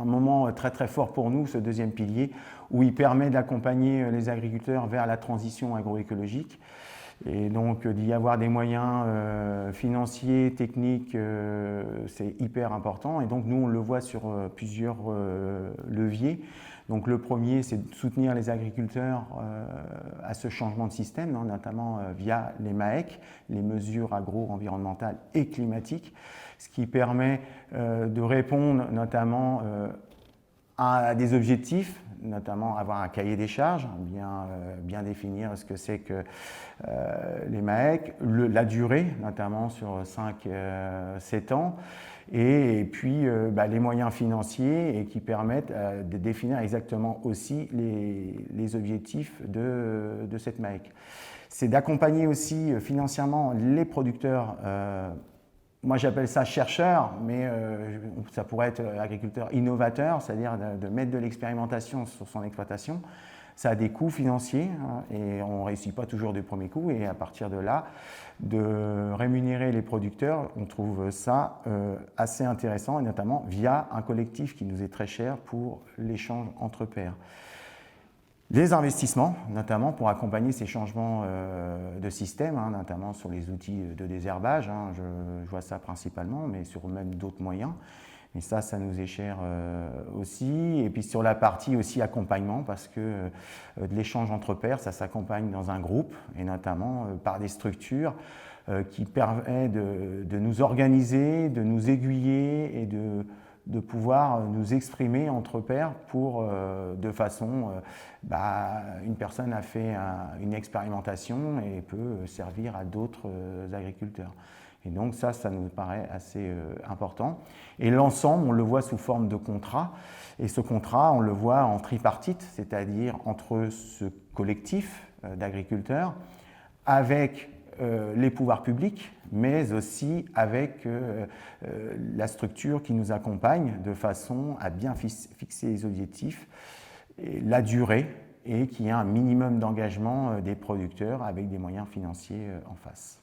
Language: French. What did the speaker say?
un moment très très fort pour nous, ce deuxième pilier, où il permet d'accompagner les agriculteurs vers la transition agroécologique. Et donc d'y avoir des moyens financiers, techniques, c'est hyper important. Et donc nous, on le voit sur plusieurs leviers. Donc le premier, c'est de soutenir les agriculteurs à ce changement de système, hein, notamment via les MAEC, les mesures agro-environnementales et climatiques, ce qui permet de répondre notamment à des objectifs, notamment avoir un cahier des charges, bien définir ce que c'est que les MAEC, la durée, notamment sur 5-7 ans, et puis les moyens financiers et qui permettent de définir exactement aussi les objectifs de cette MAEC. C'est d'accompagner aussi financièrement les producteurs. Moi, j'appelle ça chercheur, mais ça pourrait être agriculteur innovateur, c'est-à-dire de mettre de l'expérimentation sur son exploitation. Ça a des coûts financiers hein, et on ne réussit pas toujours du premier coup. Et à partir de là, de rémunérer les producteurs, on trouve ça assez intéressant, et notamment via un collectif qui nous est très cher pour l'échange entre pairs. Les investissements, notamment pour accompagner ces changements de système, hein, notamment sur les outils de désherbage, hein, je vois ça principalement, mais sur même d'autres moyens. Et ça nous est cher aussi. Et puis sur la partie aussi accompagnement, parce que de l'échange entre pairs, ça s'accompagne dans un groupe, et notamment par des structures qui permettent de nous organiser, de nous aiguiller et de pouvoir nous exprimer entre pairs pour, de façon, une personne a fait une expérimentation et peut servir à d'autres agriculteurs. Et donc ça nous paraît assez important. Et l'ensemble, on le voit sous forme de contrat. Et ce contrat, on le voit en tripartite, c'est-à-dire entre ce collectif d'agriculteurs avec les pouvoirs publics, mais aussi avec la structure qui nous accompagne de façon à bien fixer les objectifs, et la durée, et qu'il y ait un minimum d'engagement des producteurs avec des moyens financiers en face.